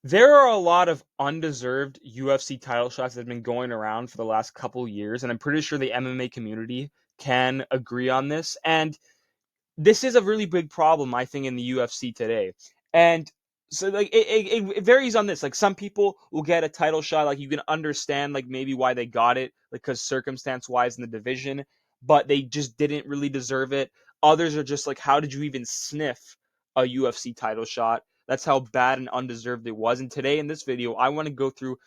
There are a lot of undeserved UFC title shots that have been going around for the last couple years, and I'm pretty sure the MMA community can agree on this. And this is a really big problem, I think, in the UFC today. And so, like, it varies on this. Like, some people will get a title shot, like, you can understand, like, maybe why they got it, like, because circumstance wise in the division, but they just didn't really deserve it. Others are just like, how did you even sniff a UFC title shot? That's how bad and undeserved it was. And today in this video, I want to go through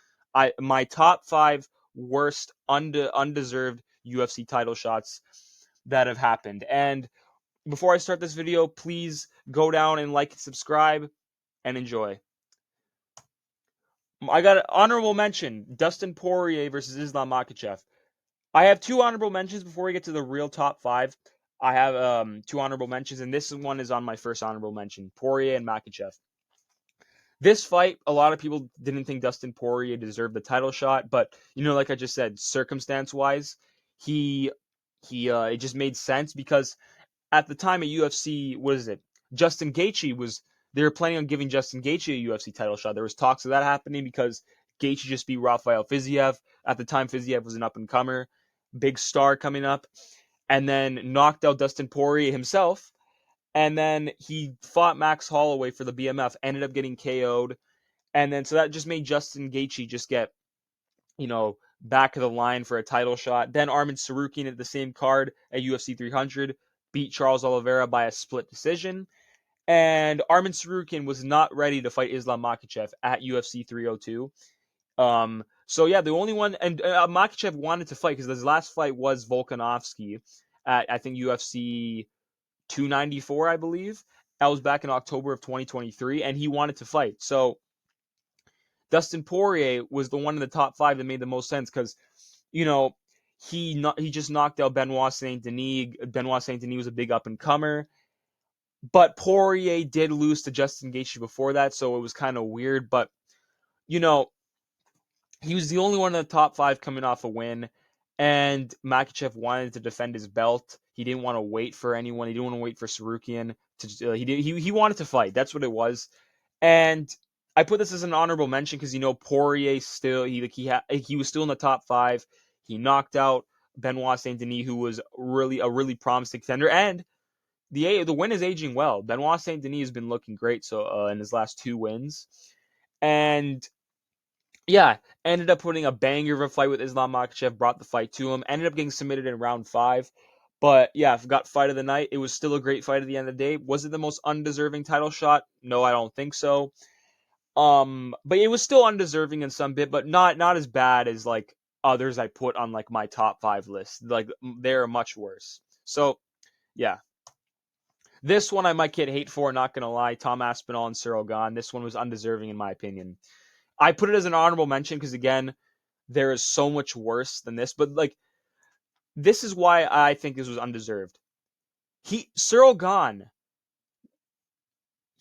my top five worst undeserved UFC title shots that have happened. And before I start this video, please go down and like and subscribe and enjoy. I got an honorable mention, Dustin Poirier versus Islam Makhachev. I have two honorable mentions before we get to the real top five. I have two honorable mentions, and this one is on my first honorable mention, Poirier and Makhachev. This fight, a lot of people didn't think Dustin Poirier deserved the title shot, but like I just said, circumstance-wise, he it just made sense because at the time at UFC, what is it? Justin Gaethje was they were planning on giving Justin Gaethje a UFC title shot. There was talks of that happening because Gaethje just beat Rafael Fiziev. At the time, Fiziev was an up and comer, big star coming up, and then knocked out Dustin Poirier himself. And then he fought Max Holloway for the BMF, ended up getting KO'd, and then so that just made Justin Gaethje just get back of the line for a title shot. Then Arman Tsarukyan at the same card at UFC 300 beat Charles Oliveira by a split decision. And Arman Tsarukyan was not ready to fight Islam Makhachev at UFC 302. So yeah, the only one, and Makhachev wanted to fight because his last fight was Volkanovski at I think UFC 294, I believe. That was back in October of 2023, and he wanted to fight. So Dustin Poirier was the one in the top five that made the most sense because, you know, he just knocked out Benoit Saint Denis. Benoit Saint Denis was a big up and comer, but Poirier did lose to Justin Gaethje before that, so it was kind of weird. But you know, he was the only one in the top five coming off a win, and Makhachev wanted to defend his belt. He didn't want to wait for anyone. He didn't want to wait for Tsarukyan to. He wanted to fight. That's what it was, and I put this as an honorable mention because Poirier still he was still in the top five. He knocked out Benoit Saint Denis, who was really a really promising contender, and the win is aging well. Benoit Saint Denis has been looking great in his last two wins, and yeah, ended up putting a banger of a fight with Islam Makhachev, brought the fight to him, ended up getting submitted in round five. But yeah, got fight of the night. It was still a great fight at the end of the day. Was it the most undeserving title shot? No, I don't think so. But it was still undeserving in some bit, but not as bad as like others I put on like my top five list. Like they're much worse. So yeah, this one I might get hate for. Not gonna lie, Tom Aspinall and Cyril Gahn. This one was undeserving in my opinion. I put it as an honorable mention because again, there is so much worse than this. But like, this is why I think this was undeserved. Cyril Gahn,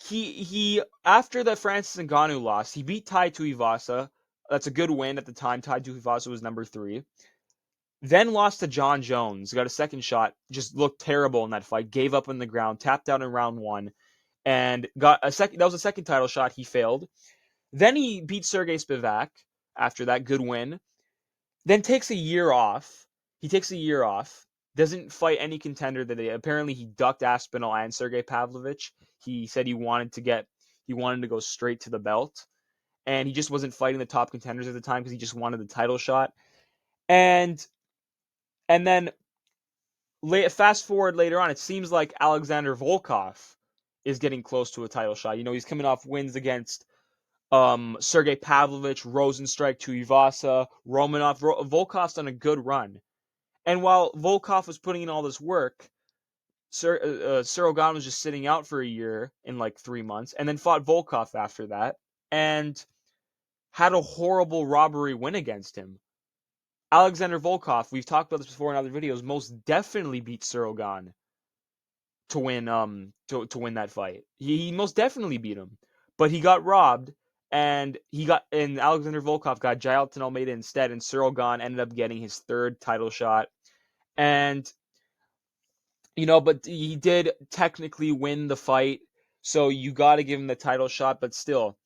he after the Francis Ngannou loss, he beat Tai Tuivasa. That's a good win at the time. Tai Tuivasa was number 3. Then lost to John Jones. Got a second shot. Just looked terrible in that fight. Gave up on the ground. Tapped out in round 1, and got a second. That was a second title shot. He failed. Then he beat Sergey Spivak after that good win. Then takes a year off. He takes a year off. Doesn't fight any contender that apparently he ducked Aspinall and Sergey Pavlovich. He said he wanted to go straight to the belt, and he just wasn't fighting the top contenders at the time because he just wanted the title shot. And then fast forward later on, it seems like Alexander Volkov is getting close to a title shot. He's coming off wins against Sergey Pavlovich, Rosenstrike, Tuivasa, Romanov. Volkov's done a good run. And while Volkov was putting in all this work, Cyril Gahn was just sitting out for a year in like 3 months, and then fought Volkov after that, and had a horrible robbery win against him. Alexander Volkov, we've talked about this before in other videos, most definitely beat Cyril Gahn to win to win that fight. He most definitely beat him, but he got robbed, and Alexander Volkov got Jailton Almeida instead, and Cyril Gahn ended up getting his third title shot. And but he did technically win the fight, so you got to give him the title shot. But still,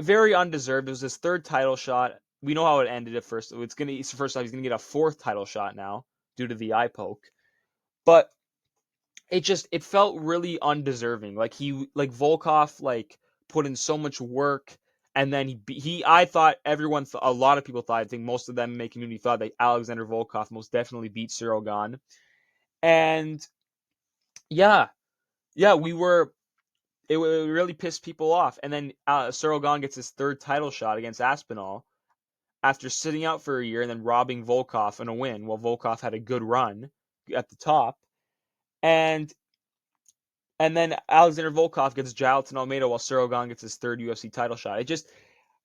very undeserved. It was his third title shot. We know how it ended at first. It's the first time he's gonna get a fourth title shot now due to the eye poke. But it felt really undeserving. Like Volkov put in so much work, and then he I thought a lot of people thought, I think most of them in the community thought that Alexander Volkov most definitely beat Cyril Gane. And yeah, yeah, it really pissed people off. And then Cyril Gane gets his third title shot against Aspinall after sitting out for a year and then robbing Volkov in a win while Volkov had a good run at the top. And then Alexander Volkov gets Jailton Almeida while Cyril Gane gets his third UFC title shot. It just,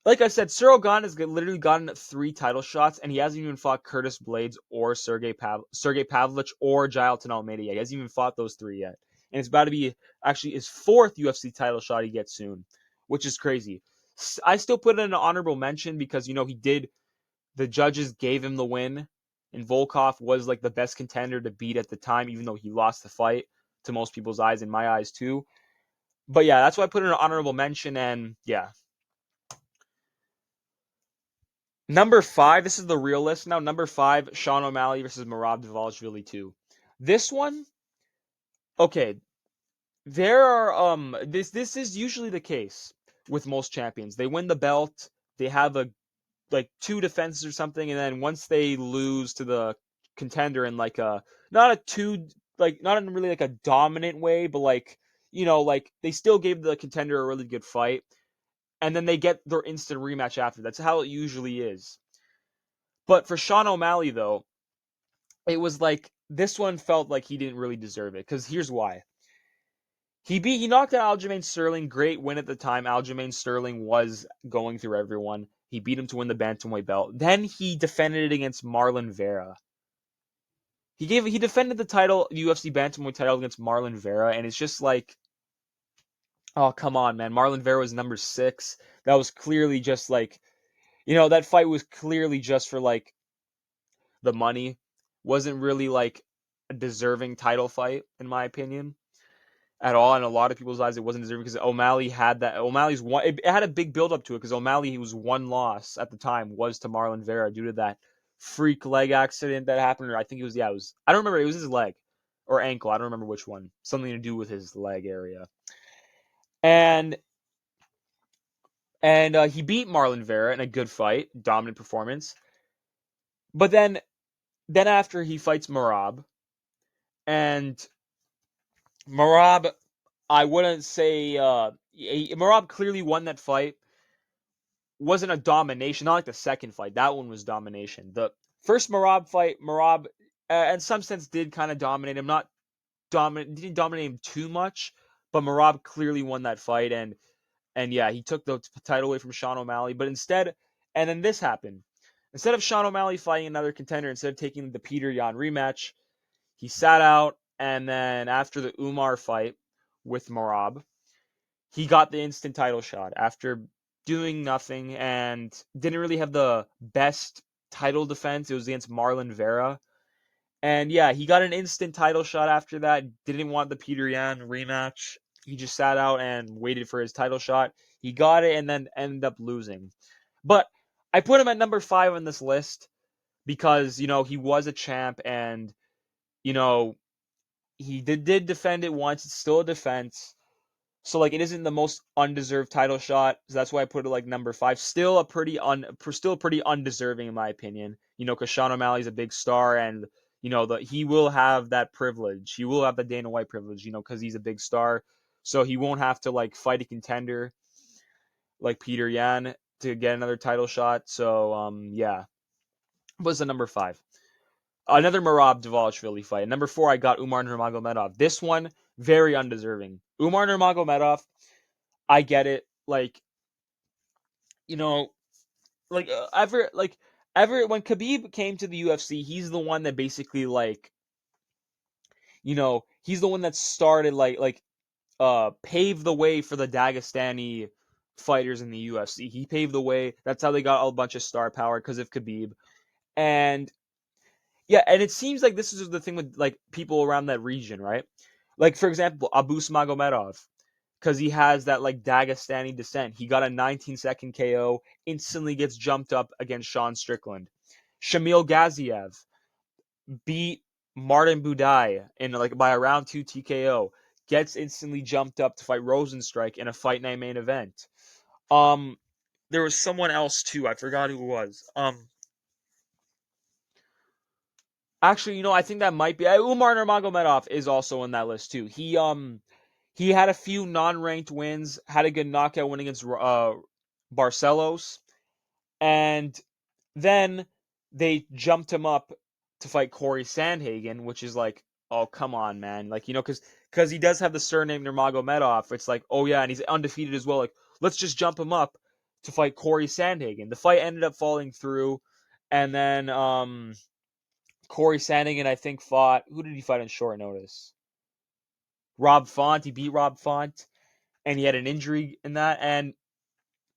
like I said, Cyril Gane has literally gotten 3 title shots, and he hasn't even fought Curtis Blades or Sergey Pavlovich or Jailton Almeida yet. He hasn't even fought those 3 yet. And it's about to be actually his 4th UFC title shot he gets soon, which is crazy. I still put it in an honorable mention because, the judges gave him the win, and Volkov was like the best contender to beat at the time, even though he lost the fight to most people's eyes, in my eyes too. But yeah, that's why I put in an honorable mention. And yeah, number 5. This is the real list now. Number 5, Sean O'Malley versus Merab Dvalishvili 2. This one, okay. There are this is usually the case with most champions. They win the belt, they have a like 2 defenses or something, and then once they lose to the contender in not a two not in really like a dominant way, but they still gave the contender a really good fight, and then they get their instant rematch after. That's how it usually is. But for Sean O'Malley though, it was like this one felt like he didn't really deserve it, because here's why. He knocked out Aljamain Sterling. Great win at the time. Aljamain Sterling was going through everyone. He beat him to win the bantamweight belt. Then he defended it against Marlon Vera. He defended the title, the UFC bantamweight title, against Marlon Vera, and it's just like, oh come on, man. Marlon Vera was number 6. That was clearly just that fight was clearly just for the money. Wasn't really like a deserving title fight, in my opinion, at all. In a lot of people's eyes, it wasn't deserving because O'Malley's one. It had a big build up to it because O'Malley, was one loss at the time, was to Marlon Vera due to that freak leg accident that happened. Or I think it was I don't remember. It was his leg or ankle. I don't remember which one. Something to do with his leg area. And he beat Marlon Vera in a good fight, dominant performance. But then after he fights Merab, and Merab, I wouldn't say Merab clearly won that fight. Wasn't a domination, not like the second fight. That one was domination. The first Merab fight, Merab, in some sense, did kind of dominate him. Not didn't dominate him too much, but Merab clearly won that fight, and yeah, he took the title away from Sean O'Malley. But instead, and then this happened. Instead of Sean O'Malley fighting another contender, instead of taking the Peter Yan rematch, he sat out, and then after the Umar fight with Merab, he got the instant title shot after doing nothing and didn't really have the best title defense. It was against Marlon Vera. And yeah, he got an instant title shot after that. Didn't want the Peter Yan rematch. He just sat out and waited for his title shot. He got it and then ended up losing. But I put him at number 5 on this list because, he was a champ, and, you know, he did defend it once. It's still a defense. So it isn't the most undeserved title shot. So that's why I put it number 5. Still pretty undeserving in my opinion. Because Sean O'Malley's a big star, and he will have that privilege. He will have the Dana White privilege. Because he's a big star, so he won't have to fight a contender like Peter Yan to get another title shot. So yeah, was the number 5. Another Merab Dvalishvili fight. Number 4, I got Umar Nurmagomedov. This one, very undeserving. Umar Nurmagomedov, I get it. You know, ever when Khabib came to the UFC, he's the one that basically he's the one that started paved the way for the Dagestani fighters in the UFC. He paved the way. That's how they got a bunch of star power, because of Khabib. And yeah, and it seems like this is the thing with people around that region, right? For example, Abus Magomedov. because he has that like Dagestani descent. He got a 19-second KO, instantly gets jumped up against Sean Strickland. Shamil Gaziev beat Martin Budai in like by a round 2 TKO. Gets instantly jumped up to fight Rosenstrike in a fight night main event. Um, there was someone else too. I forgot who it was. Actually, I think that might be Umar Nurmagomedov is also on that list too. He had a few non-ranked wins, had a good knockout win against Barcelos, and then they jumped him up to fight Corey Sandhagen, which is like, oh come on, man, like because he does have the surname Nurmagomedov. It's like, oh yeah, and he's undefeated as well. Like, let's just jump him up to fight Corey Sandhagen. The fight ended up falling through, and then Corey Sandhagen, I think, fought. Who did he fight on short notice? Rob Font. He beat Rob Font, and he had an injury in that. And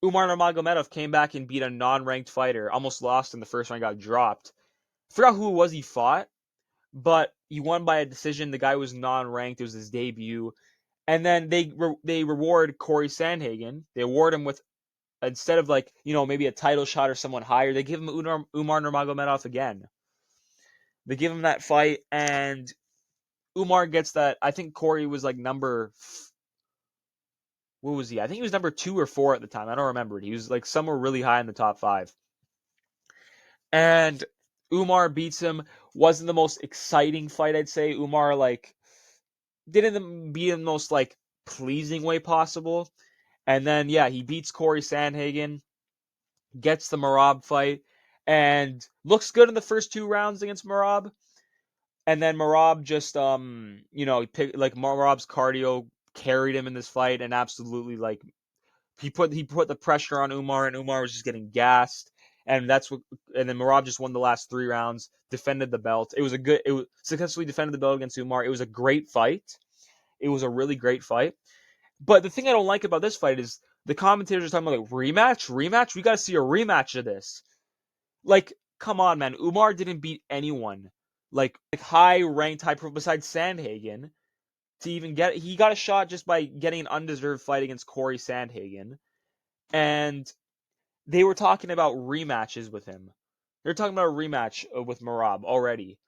Umar Nurmagomedov came back and beat a non-ranked fighter. Almost lost in the first round, got dropped. I forgot who it was he fought, but he won by a decision. The guy was non-ranked. It was his debut. And then they reward Corey Sandhagen. They award him with, instead of like, maybe a title shot or someone higher, they give him Umar Nurmagomedov again. They give him that fight, and Umar gets that. I think Corey was like what was he? I think he was number 2 or 4 at the time. I don't remember it. He was like somewhere really high in the top 5. And Umar beats him. Wasn't the most exciting fight, I'd say. Umar like didn't beat in the most like pleasing way possible. And then yeah, he beats Corey Sandhagen, gets the Merab fight, and looks good in the first 2 rounds against Merab. And then Merab just he picked like Merab's cardio carried him in this fight, and absolutely like he put the pressure on Umar, and Umar was just getting gassed. And then Merab just won the last 3 rounds, defended the belt. It was successfully defended the belt against Umar. It was a great fight. It was a really great fight. But the thing I don't like about this fight is the commentators are talking about like rematch. We got to see a rematch of this. Like, come on, man. Umar didn't beat anyone like high ranked, besides Sandhagen to even get. He got a shot just by getting an undeserved fight against Corey Sandhagen, and they were talking about rematches with him. They're talking about a rematch with Merab already,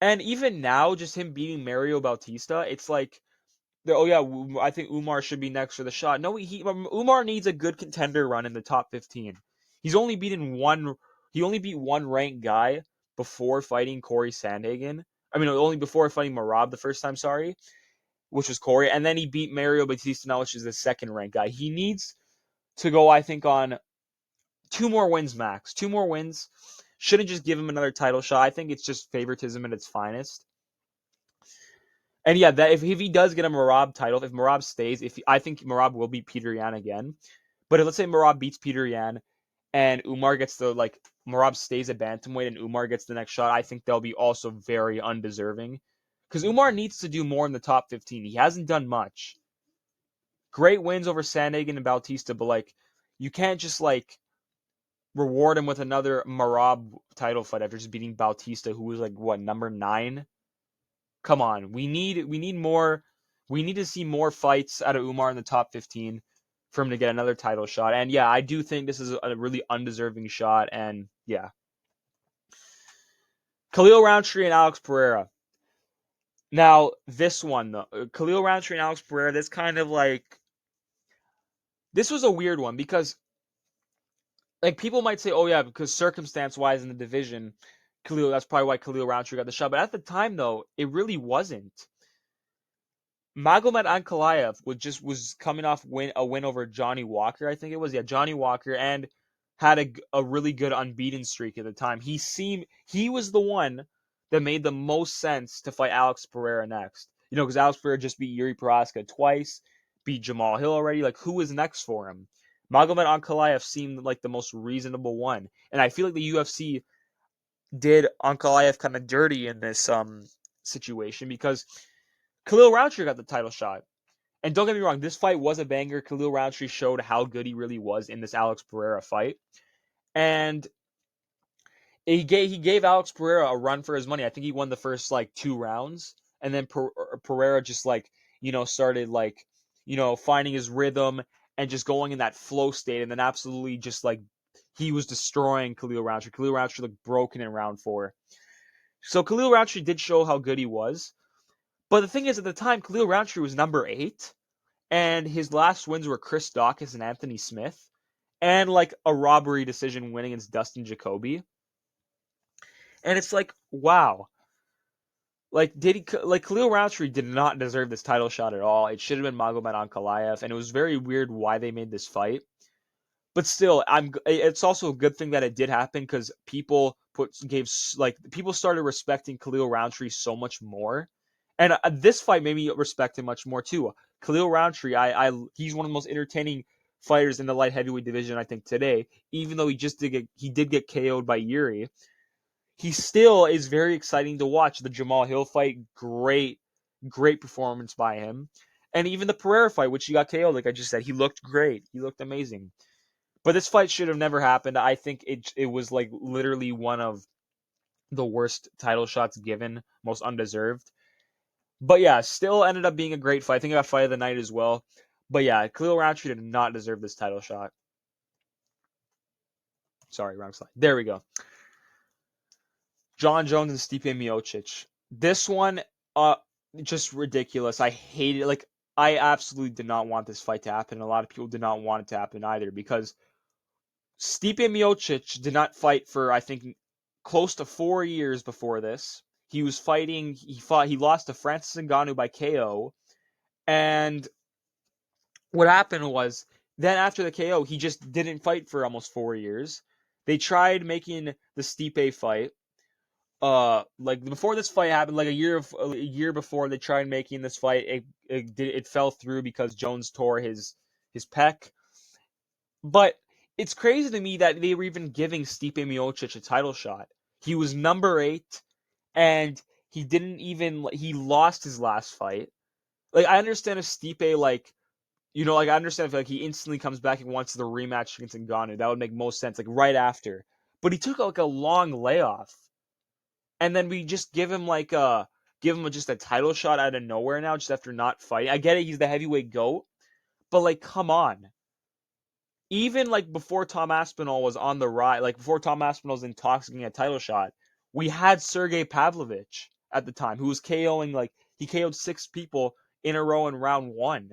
and even now, just him beating Mario Bautista, it's like, oh yeah, I think Umar should be next for the shot. No, Umar needs a good contender run in the top 15. He's only beaten one. He only beat one ranked guy before fighting Corey Sandhagen. I mean, only before fighting Merab the first time. Sorry, which was Corey, and then he beat Mario Bautista now, which is the second ranked guy. He needs to go, I think, on 2 more wins max. 2 more wins. Shouldn't just give him another title shot. I think it's just favoritism at its finest. And yeah, that if he does get a Merab title, if Merab stays, I think Merab will beat Peter Yan again. But if let's say Merab beats Peter Yan and Umar gets Merab stays at bantamweight and Umar gets the next shot, I think they'll be also very undeserving. Because Umar needs to do more in the top 15. He hasn't done much. Great wins over Sandhagen and Bautista, but like you can't just like reward him with another Merab title fight after just beating Bautista, who was like what, number 9? Come on, we need more. We need to see more fights out of Umar in the top 15 for him to get another title shot. And yeah, I do think this is a really undeserving shot. And yeah, Khalil Roundtree and Alex Pereira. Now this one, though, Khalil Roundtree and Alex Pereira. This was a weird one because like people might say, oh yeah, because circumstance wise in the division, that's probably why Khalil Roundtree got the shot. But at the time though, it really wasn't. Magomed Ankalaev was coming off a win over Johnny Walker, I think it was. Yeah, Johnny Walker, and had a really good unbeaten streak at the time. He was the one that made the most sense to fight Alex Pereira next. Because Alex Pereira just beat Yuri Prohaska twice, beat Jamal Hill already. Like, who was next for him? Magomed Ankalaev seemed like the most reasonable one. And I feel like the UFC did Ankalaev kind of dirty in this situation because Khalil Roundtree got the title shot. And don't get me wrong, this fight was a banger. Khalil Roundtree showed how good he really was in this Alex Pereira fight. And he gave Alex Pereira a run for his money. I think he won the first like 2 rounds. And then Pereira just like, started like finding his rhythm and just going in that flow state, and then absolutely just like he was destroying Khalil Rountree. Khalil Rountree looked broken in round 4. So Khalil Rountree did show how good he was. But the thing is, at the time, Khalil Rountree was number 8, and his last wins were Chris Daukaus and Anthony Smith, and like a robbery decision win against Dustin Jacoby. And it's like, wow. Like, Khalil Rountree did not deserve this title shot at all. It should have been Magomed Ankalaev, and it was very weird why they made this fight. But still, it's also a good thing that it did happen because people started respecting Khalil Rountree so much more, and this fight made me respect him much more too. Khalil Rountree, he's one of the most entertaining fighters in the light heavyweight division, I think, today. Even though he did get KO'd by Yuri, he still is very exciting to watch. The Jamal Hill fight, great performance by him. And even the Pereira fight, which he got KO'd, like I just said, he looked great. He looked amazing. But this fight should have never happened. I think it was like literally one of the worst title shots given, most undeserved. But yeah, still ended up being a great fight. I think I got fight of the night as well. But yeah, Khalil Rountree did not deserve this title shot. Sorry, wrong slide. There we go. Jon Jones and Stipe Miocic. This one, just ridiculous. I hate it. Like, I absolutely did not want this fight to happen. A lot of people did not want it to happen either because Stipe Miocic did not fight for, I think, close to 4 years before this. He lost to Francis Ngannou by KO. And what happened was, then after the KO, he just didn't fight for almost 4 years. They tried making the Stipe fight. Like before this fight happened, like a year before, they tried making this fight. It fell through because Jones tore his pec. But it's crazy to me that they were even giving Stipe Miocic a title shot. He was number 8, and he lost his last fight. Like, I understand if Stipe, I understand if he instantly comes back and wants the rematch against Ngannou. That would make most sense, like right after. But he took like a long layoff, and then we just give him just a title shot out of nowhere now, just after not fighting. I get it, he's the heavyweight GOAT, but like, come on. Even like before Tom Aspinall was on the rise, like before Tom Aspinall was in talks getting a title shot, we had Sergey Pavlovich at the time, who was he KO'd 6 people in a row in round 1.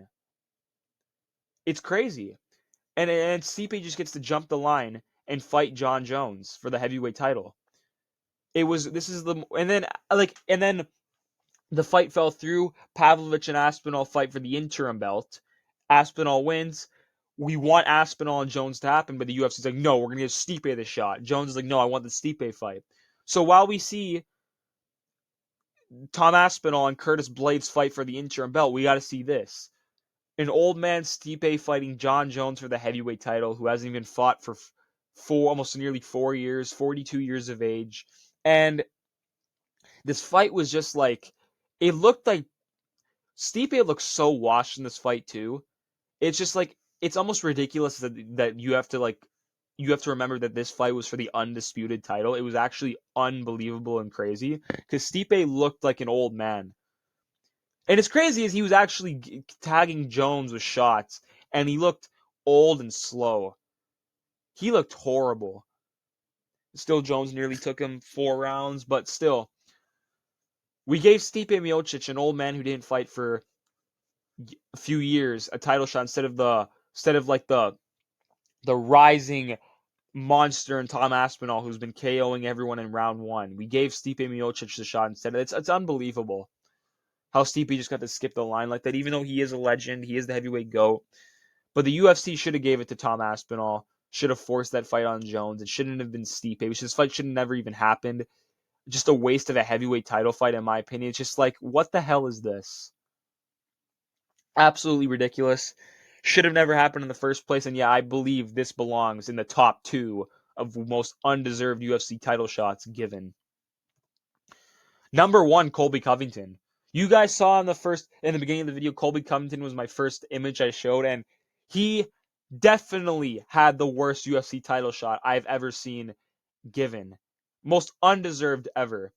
It's crazy. And Stipe just gets to jump the line and fight Jon Jones for the heavyweight title. And then the fight fell through. Pavlovich and Aspinall fight for the interim belt. Aspinall wins. We want Aspinall and Jones to happen, but the UFC's like, no, we're going to give Stipe the shot. Jones is like, no, I want the Stipe fight. So while we see Tom Aspinall and Curtis Blades fight for the interim belt, we got to see this. An old man Stipe fighting Jon Jones for the heavyweight title, who hasn't even fought for almost nearly 4 years, 42 years of age. And this fight was just like, it looked like Stipe looks so washed in this fight too. It's just like, it's almost ridiculous that you have to remember that this fight was for the undisputed title. It was actually unbelievable and crazy because Stipe looked like an old man. And it's crazy as he was actually tagging Jones with shots, and he looked old and slow. He looked horrible. Still, Jones nearly took him 4 rounds, but still, we gave Stipe Miocic, an old man who didn't fight for a few years, a title shot instead of the rising monster and Tom Aspinall, who's been KOing everyone in round 1. We gave Stipe Miocic the shot instead. It's unbelievable how Stipe just got to skip the line like that, even though he is a legend, he is the heavyweight GOAT. But the UFC should have gave it to Tom Aspinall, should have forced that fight on Jones. It shouldn't have been Stipe. This fight should have never even happened. Just a waste of a heavyweight title fight, in my opinion. It's just like, what the hell is this? Absolutely ridiculous. Should have never happened in the first place. And yeah, I believe this belongs in the top 2 of most undeserved UFC title shots given. Number 1, Colby Covington. You guys saw in the beginning of the video, Colby Covington was my first image I showed, and he definitely had the worst UFC title shot I've ever seen given. Most undeserved ever.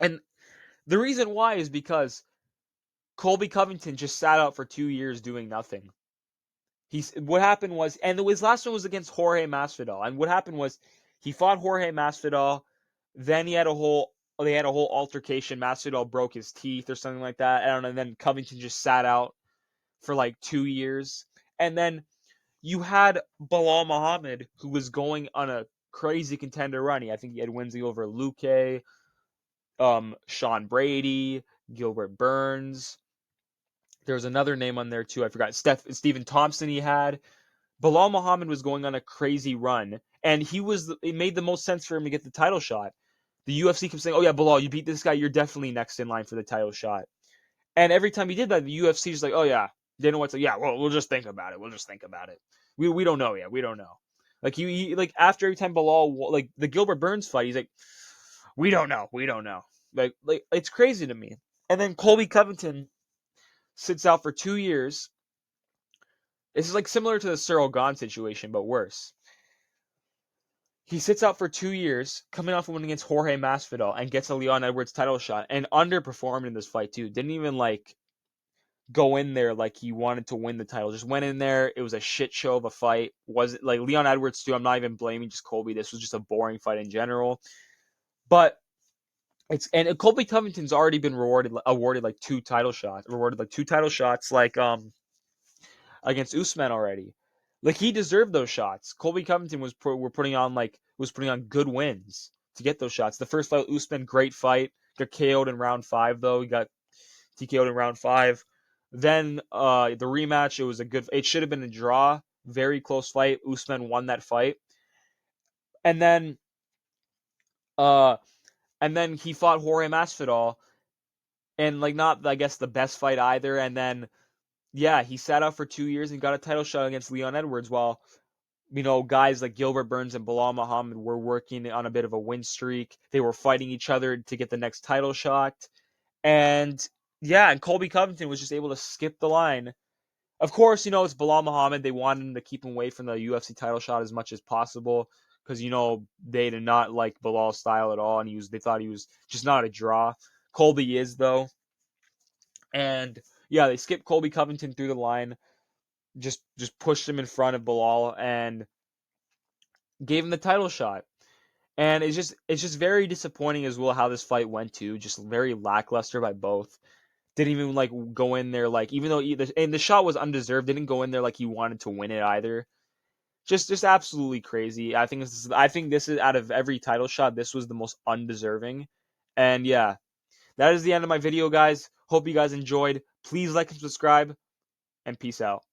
And the reason why is because Colby Covington just sat out for 2 years doing nothing. What happened was, and his last one was against Jorge Masvidal. And what happened was, he fought Jorge Masvidal. Then they had a whole altercation. Masvidal broke his teeth or something like that. I don't know. And then Covington just sat out for like 2 years. And then you had Bilal Muhammad, who was going on a crazy contender run. I think he had wins over Luque, Sean Brady, Gilbert Burns. There was another name on there too. I forgot. Stephen Thompson he had. Bilal Muhammad was going on a crazy run, and it made the most sense for him to get the title shot. The UFC kept saying, "Oh yeah, Bilal, you beat this guy. You're definitely next in line for the title shot." And every time he did that, the UFC is like, "Oh yeah, they know what's like. Yeah, well, we'll just think about it. We'll just think about it. We don't know yet. We don't know." Like like after every time Bilal, like the Gilbert Burns fight, he's like, "We don't know. We don't know." Like it's crazy to me. And then Colby Covington sits out for 2 years. This is like similar to the Cyril Gahn situation, but worse. He sits out for 2 years, coming off a win against Jorge Masvidal, and gets a Leon Edwards title shot, and underperformed in this fight too. Didn't even like go in there like he wanted to win the title. Just went in there. It was a shit show of a fight. Wasn't like Leon Edwards too. I'm not even blaming just Colby. This was just a boring fight in general. But Colby Covington's already been awarded like two title shots. Rewarded like two title shots like against Usman already. Like he deserved those shots. Colby Covington was putting on good wins to get those shots. The first fight with Usman, great fight. Got KO'd in round 5 though. He got TKO'd in round 5. Then the rematch, it should have been a draw. Very close fight. Usman won that fight. And then uh and then he fought Jorge Masvidal, and like not I guess the best fight either. And then yeah, he sat out for 2 years and got a title shot against Leon Edwards, while guys like Gilbert Burns and Bilal Muhammad were working on a bit of a win streak. They were fighting each other to get the next title shot. And yeah, and Colby Covington was just able to skip the line. Of course, it's Bilal Muhammad. They wanted him to keep him away from the UFC title shot as much as possible because, they did not like Bilal's style at all, and they thought he was just not a draw. Colby is, though. And yeah, they skipped Colby Covington through the line, just pushed him in front of Bilal and gave him the title shot. And it's just very disappointing as well how this fight went too. Just very lackluster by both. Didn't even like go in there like, even though and the shot was undeserved, didn't go in there like he wanted to win it either. Just absolutely crazy. I think this is out of every title shot, this was the most undeserving. And yeah, that is the end of my video, guys. Hope you guys enjoyed. Please like and subscribe, and peace out.